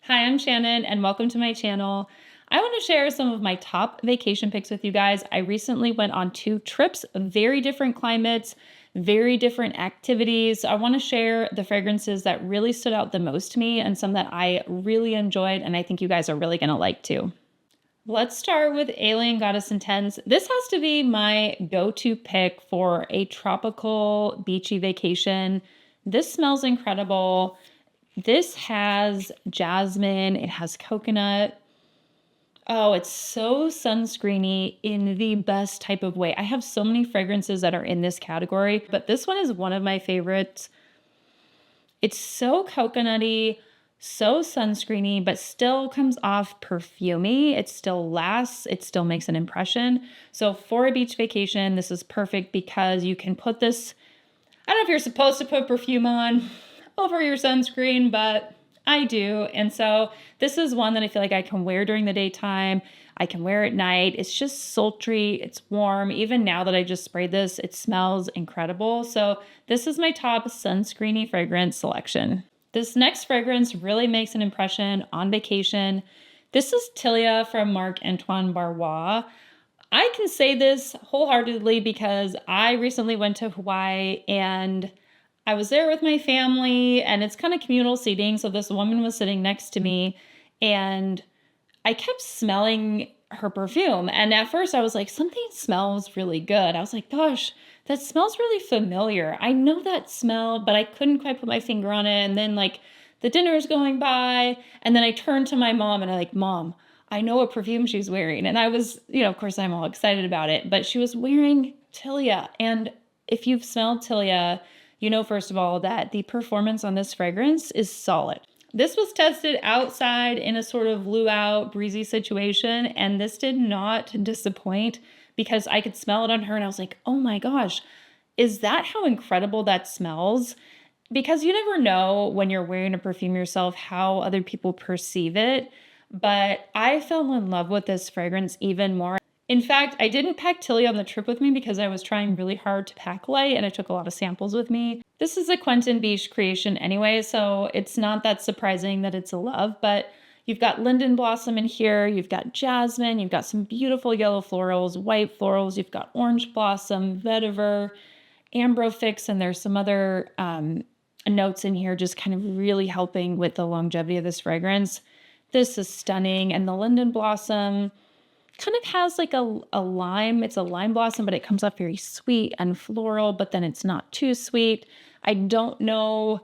Hi, I'm Shannon and welcome to my channel. I want to share some of my top vacation picks with you guys. I recently went on 2 trips, very different climates, very different activities. I want to share the fragrances that really stood out the most to me and some that I really enjoyed and I think you guys are really going to like too. Let's start with Alien Goddess Intense. This has to be my go-to pick for a tropical beachy vacation. This smells incredible. This has jasmine, it has coconut. Oh, it's so sunscreeny in the best type of way. I have so many fragrances that are in this category, but this one is one of my favorites. It's so coconutty, so sunscreeny, but still comes off perfumey. It still lasts, it still makes an impression. So for a beach vacation, this is perfect because you can put this, I don't know if you're supposed to put perfume on over your sunscreen, but I do. And so this is one that I feel like I can wear during the daytime. I can wear at night. It's just sultry. It's warm. Even now that I just sprayed this, it smells incredible. So this is my top sunscreeny fragrance selection. This next fragrance really makes an impression on vacation. This is Tilia from Marc-Antoine Barrois. I can say this wholeheartedly because I recently went to Hawaii and I was there with my family and it's kind of communal seating. So this woman was sitting next to me and I kept smelling her perfume. And at first I was like, something smells really good. I was like, gosh, that smells really familiar. I know that smell, but I couldn't quite put my finger on it. And then like the dinner is going by. And then I turned to my mom and I'm like, Mom, I know what perfume she's wearing. And I was, of course I'm all excited about it, but she was wearing Tilia. And if you've smelled Tilia, you know, first of all, that the performance on this fragrance is solid. This was tested outside in a sort of luau, breezy situation, and this did not disappoint because I could smell it on her and I was like, oh my gosh, is that how incredible that smells? Because you never know when you're wearing a perfume yourself how other people perceive it. But I fell in love with this fragrance even more. In fact, I didn't pack Tilia on the trip with me because I was trying really hard to pack light and I took a lot of samples with me. This is a Quentin Beach creation anyway, so it's not that surprising that it's a love, but you've got linden blossom in here, you've got jasmine, you've got some beautiful yellow florals, white florals, you've got orange blossom, vetiver, ambrofix, and there's some other notes in here just kind of really helping with the longevity of this fragrance. This is stunning, and the linden blossom kind of has like a lime. It's a lime blossom, but it comes off very sweet and floral, but then it's not too sweet. I don't know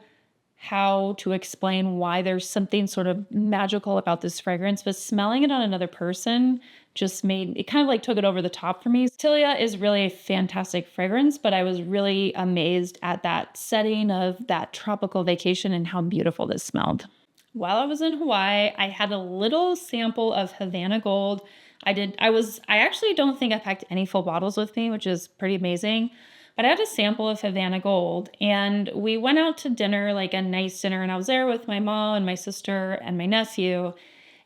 how to explain why there's something sort of magical about this fragrance, but smelling it on another person just made it kind of like took it over the top for me. Tilia is really a fantastic fragrance, but I was really amazed at that setting of that tropical vacation and how beautiful this smelled. While I was in Hawaii, I had a little sample of Havana Gold. I actually don't think I packed any full bottles with me, which is pretty amazing. But I had a sample of Havana Gold and we went out to dinner, like a nice dinner, and I was there with my mom and my sister and my nephew.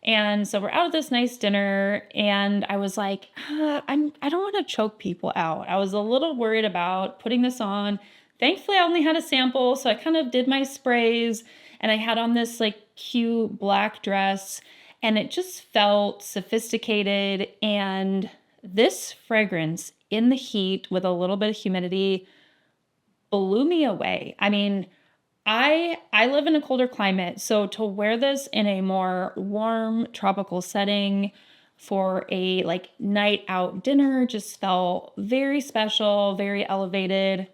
And so we're out at this nice dinner and I was like, I don't want to choke people out. I was a little worried about putting this on. Thankfully, I only had a sample, so I kind of did my sprays and I had on this like cute black dress. And it just felt sophisticated. And this fragrance in the heat with a little bit of humidity blew me away. I mean, I live in a colder climate. So to wear this in a more warm tropical setting for a like night out dinner just felt very special, very elevated,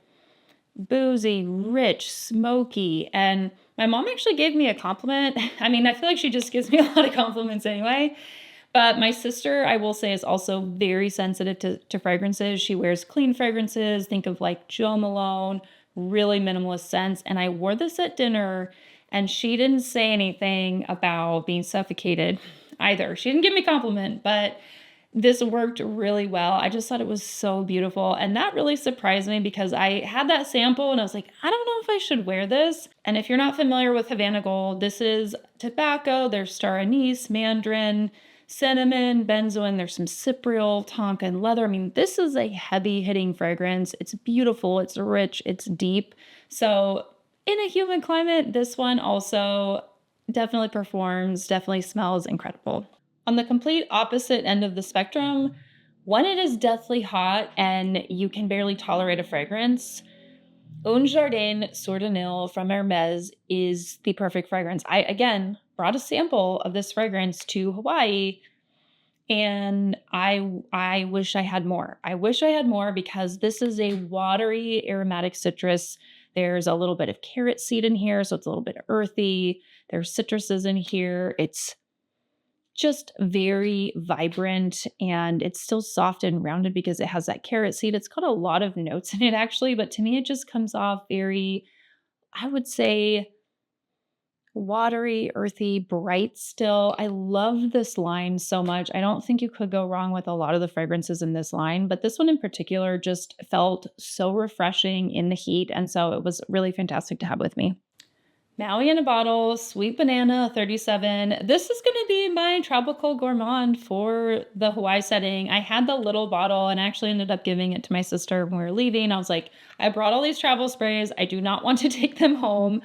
boozy, rich, smoky. And my mom actually gave me a compliment. I mean, I feel like she just gives me a lot of compliments anyway. But my sister, I will say, is also very sensitive to fragrances. She wears clean fragrances. Think of like Jo Malone, really minimalist scents. And I wore this at dinner and she didn't say anything about being suffocated either. She didn't give me a compliment, but this worked really well. I just thought it was so beautiful. And that really surprised me because I had that sample and I was like, I don't know if I should wear this. And if you're not familiar with Havana Gold, this is tobacco. There's star anise, mandarin, cinnamon, benzoin. There's some cypriol, tonka, and leather. I mean, this is a heavy hitting fragrance. It's beautiful. It's rich. It's deep. So in a humid climate, this one also definitely performs, definitely smells incredible. On the complete opposite end of the spectrum, when it is deathly hot and you can barely tolerate a fragrance, Un Jardin Sur le Nil from Hermes is the perfect fragrance. I, again, brought a sample of this fragrance to Hawaii, and I wish I had more. I wish I had more because this is a watery aromatic citrus. There's a little bit of carrot seed in here, so it's a little bit earthy. There's citruses in here. It's just very vibrant, and it's still soft and rounded because it has that carrot seed. It's got a lot of notes in it actually, but to me it just comes off very, I would say, watery, earthy, bright still. I love this line so much. I don't think you could go wrong with a lot of the fragrances in this line, but this one in particular just felt so refreshing in the heat, and so it was really fantastic to have with me. Maui in a bottle, sweet banana 37. This is going to be my tropical gourmand for the Hawaii setting. I had the little bottle and actually ended up giving it to my sister when we were leaving. I was like, I brought all these travel sprays. I do not want to take them home.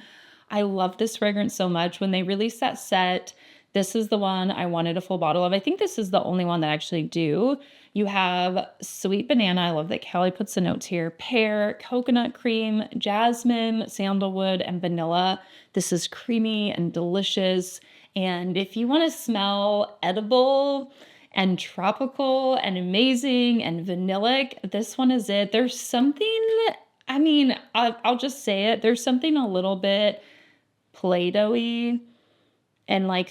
I love this fragrance so much. When they released that set, this is the one I wanted a full bottle of. I think this is the only one that I actually do. You have sweet banana. I love that Kayali puts the notes here. Pear, coconut cream, jasmine, sandalwood, and vanilla. This is creamy and delicious. And if you want to smell edible and tropical and amazing and vanillic, this one is it. There's something, I mean, I'll just say it. There's something a little bit Play-Doh-y and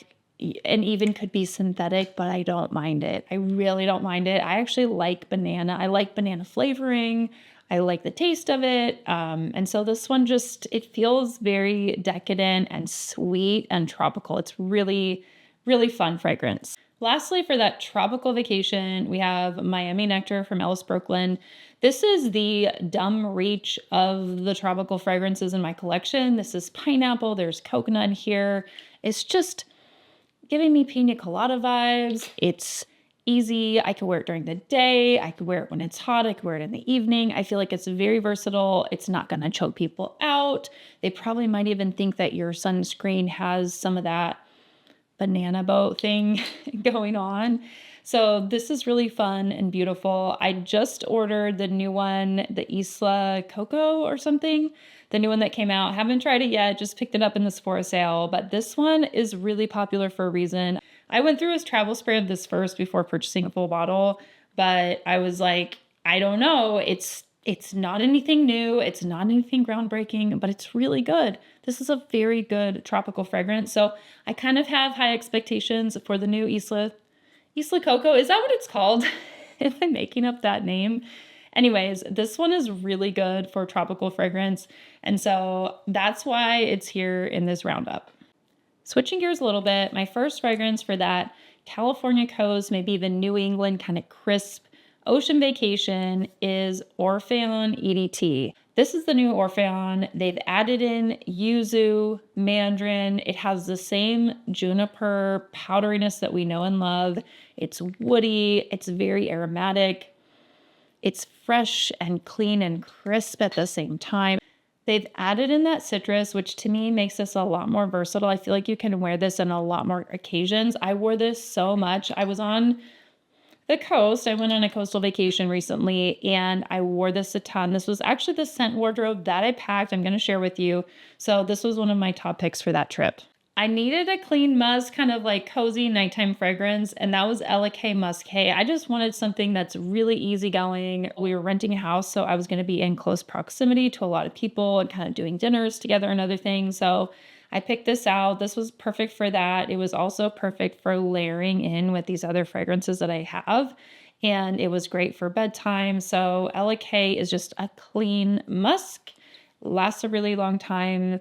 and even could be synthetic, but I don't mind it. I really don't mind it. I actually like banana. I like banana flavoring. I like the taste of it. And so this one just, it feels very decadent and sweet and tropical. It's really, really fun fragrance. Lastly, for that tropical vacation, we have Miami Nectar from Ellis Brooklyn. This is the dumb reach of the tropical fragrances in my collection. This is pineapple. There's coconut in here. It's just giving me pina colada vibes. It's easy. I could wear it during the day. I could wear it when it's hot. I could wear it in the evening. I feel like it's very versatile. It's not going to choke people out. They probably might even think that your sunscreen has some of that banana boat thing going on. So this is really fun and beautiful. I just ordered the new one, the Isla Coco or something, the new one that came out. Haven't tried it yet, just picked it up in the Sephora sale, but this one is really popular for a reason. I went through his travel spray of this first before purchasing a full bottle, but I was like, I don't know. It's not anything new. It's not anything groundbreaking, but it's really good. This is a very good tropical fragrance. So I kind of have high expectations for the new Isla Coco. Is that what it's called? Am I making up that name? Anyways, this one is really good for tropical fragrance. And so that's why it's here in this roundup. Switching gears a little bit, my first fragrance for that California coast, maybe even New England kind of crisp ocean vacation is Orpheon EDT. This is the new Orpheon. They've added in yuzu, mandarin. It has the same juniper powderiness that we know and love. It's woody. It's very aromatic. It's fresh and clean and crisp at the same time. They've added in that citrus, which to me makes this a lot more versatile. I feel like you can wear this on a lot more occasions. I wore this so much. I was on the coast. I went on a coastal vacation recently and I wore this a ton. This was actually the scent wardrobe that I packed. I'm going to share with you. So this was one of my top picks for that trip. I needed a clean musk, kind of like cozy nighttime fragrance, and that was Ellis Musc K. I just wanted something that's really easygoing. We were renting a house, so I was going to be in close proximity to a lot of people and kind of doing dinners together and other things. So I picked this out. This was perfect for that. It was also perfect for layering in with these other fragrances that I have. And it was great for bedtime. So Ellis is just a clean musk, lasts a really long time,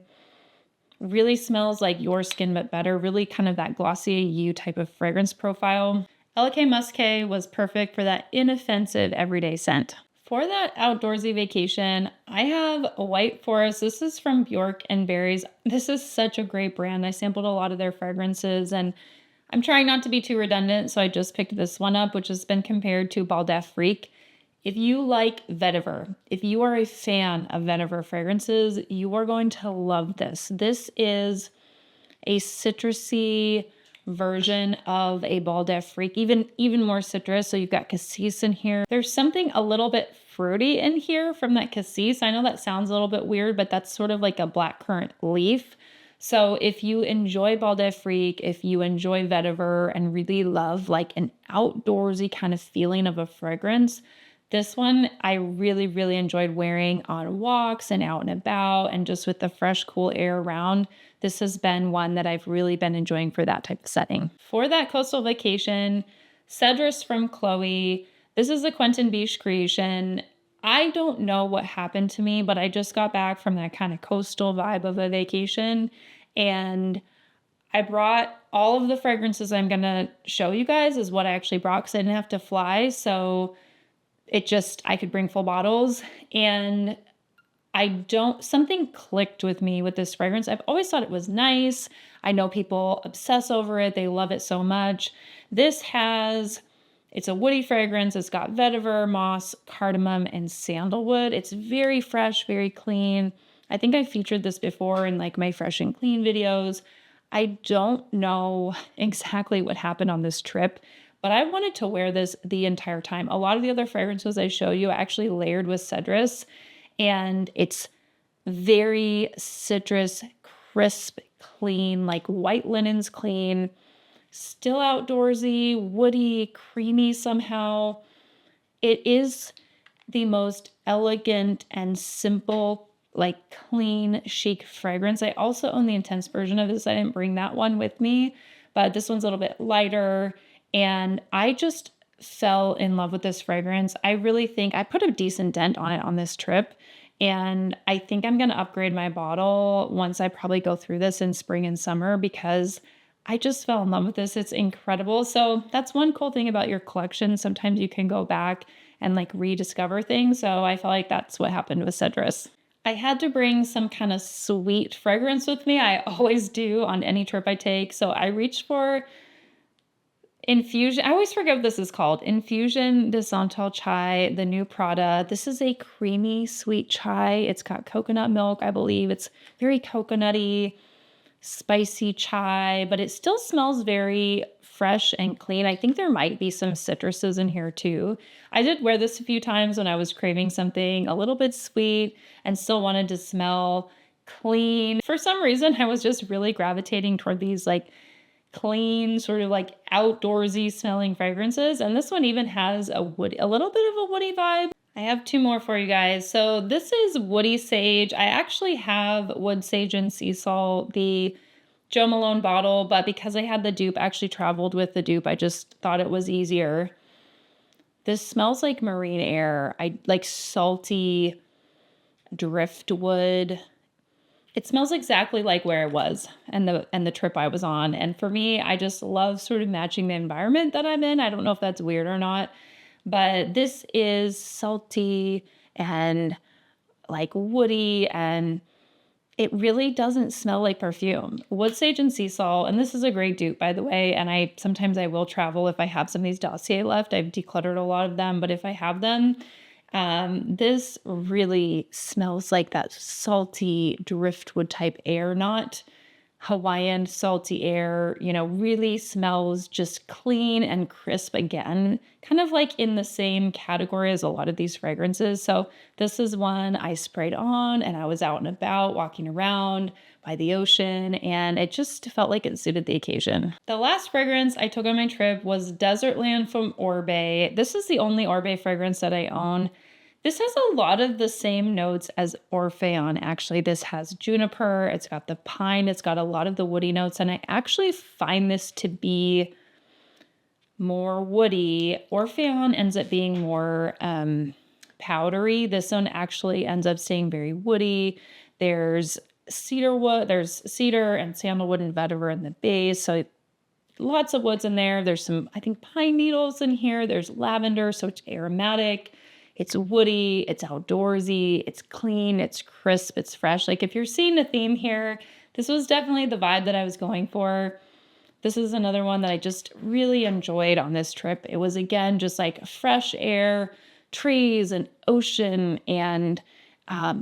really smells like your skin but better, really kind of that glossy you type of fragrance profile. Ellis Musc K was perfect for that inoffensive everyday scent. For that outdoorsy vacation, I have a White Forest. This is from Bjork and Berries. This is such a great brand. I sampled a lot of their fragrances and I'm trying not to be too redundant, so I just picked this one up, which has been compared to Baldauf Freak. If you like vetiver, if you are a fan of vetiver fragrances, you are going to love this. This is a citrusy version of a Bal d'Afrique, even more citrus. So you've got cassis in here. There's something a little bit fruity in here from that cassis. I know that sounds a little bit weird, but that's sort of like a blackcurrant leaf. So if you enjoy Bal d'Afrique, if you enjoy vetiver and really love like an outdoorsy kind of feeling of a fragrance, this one I really, really enjoyed wearing on walks and out and about and just with the fresh, cool air around. This has been one that I've really been enjoying for that type of setting. For that coastal vacation, Cedrus from Chloe. This is a Quentin Beach creation. I don't know what happened to me, but I just got back from that kind of coastal vibe of a vacation, and I brought all of the fragrances I'm going to show you guys is what I actually brought because I didn't have to fly. So I could bring full bottles, and something clicked with me with this fragrance. I've always thought it was nice. I know people obsess over it. They love it so much. It's a woody fragrance. It's got vetiver, moss, cardamom, and sandalwood. It's very fresh, very clean. I think I featured this before in like my fresh and clean videos. I don't know exactly what happened on this trip, but I wanted to wear this the entire time. A lot of the other fragrances I show you I actually layered with Cedrus, and it's very citrus, crisp, clean, like white linen's clean, still outdoorsy, woody, creamy somehow. It is the most elegant and simple, like clean, chic fragrance. I also own the intense version of this. I didn't bring that one with me, but this one's a little bit lighter. And I just fell in love with this fragrance. I really think I put a decent dent on it on this trip. And I think I'm going to upgrade my bottle once I probably go through this in spring and summer because I just fell in love with this. It's incredible. So that's one cool thing about your collection. Sometimes you can go back and like rediscover things. So I felt like that's what happened with Cedrus. I had to bring some kind of sweet fragrance with me. I always do on any trip I take. So I reached for Infusion. I always forget what this is called. Infusion de Santal chai, the new Prada. This is a creamy, sweet chai. It's got coconut milk, I believe. It's very coconutty, spicy chai, but it still smells very fresh and clean. I think there might be some citruses in here too. I did wear this a few times when I was craving something a little bit sweet and still wanted to smell clean. For some reason, I was just really gravitating toward these like clean, sort of like outdoorsy smelling fragrances. And this one even has a little bit of a woody vibe. I have two more for you guys. So this is Woody Sage. I actually have Wood Sage and Sea Salt, the Jo Malone bottle, but because I had the dupe, I actually traveled with the dupe. I just thought it was easier. This smells like marine air. I like salty driftwood. It smells exactly like where I was and the trip I was on. And for me, I just love sort of matching the environment that I'm in. I don't know if that's weird or not, but this is salty and like woody, and it really doesn't smell like perfume. Wood Sage and Sea Salt, and this is a great dupe, by the way, and sometimes I will travel if I have some of these dossier left. I've decluttered a lot of them, but if I have them, this really smells like that salty driftwood type air, not Hawaiian salty air, really smells just clean and crisp again, kind of like in the same category as a lot of these fragrances. So this is one I sprayed on and I was out and about walking around by the ocean, and it just felt like it suited the occasion. The last fragrance I took on my trip was Desertland from Oribe. This is the only Oribe fragrance that I own. This has a lot of the same notes as Orpheon. Actually, this has juniper, it's got the pine, it's got a lot of the woody notes, and I actually find this to be more woody. Orpheon ends up being more powdery. This one actually ends up staying very woody. There's cedar and sandalwood and vetiver in the base, so lots of woods in there. There's some, I think, pine needles in here. There's lavender, so it's aromatic. It's woody, it's outdoorsy, it's clean, it's crisp, it's fresh. Like if you're seeing a theme here, this was definitely the vibe that I was going for. This is another one that I just really enjoyed on this trip. It was, again, just like fresh air, trees and ocean, and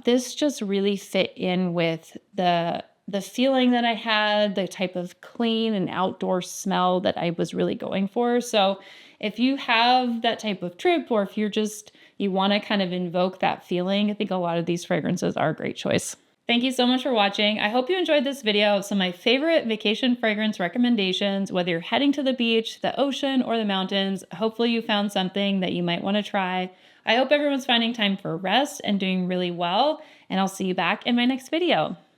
this just really fit in with the the feeling that I had, the type of clean and outdoor smell that I was really going for. So if you have that type of trip, or if you want to kind of invoke that feeling, I think a lot of these fragrances are a great choice. Thank you so much for watching. I hope you enjoyed this video of some of my favorite vacation fragrance recommendations, whether you're heading to the beach, the ocean, or the mountains. Hopefully you found something that you might want to try. I hope everyone's finding time for rest and doing really well, and I'll see you back in my next video.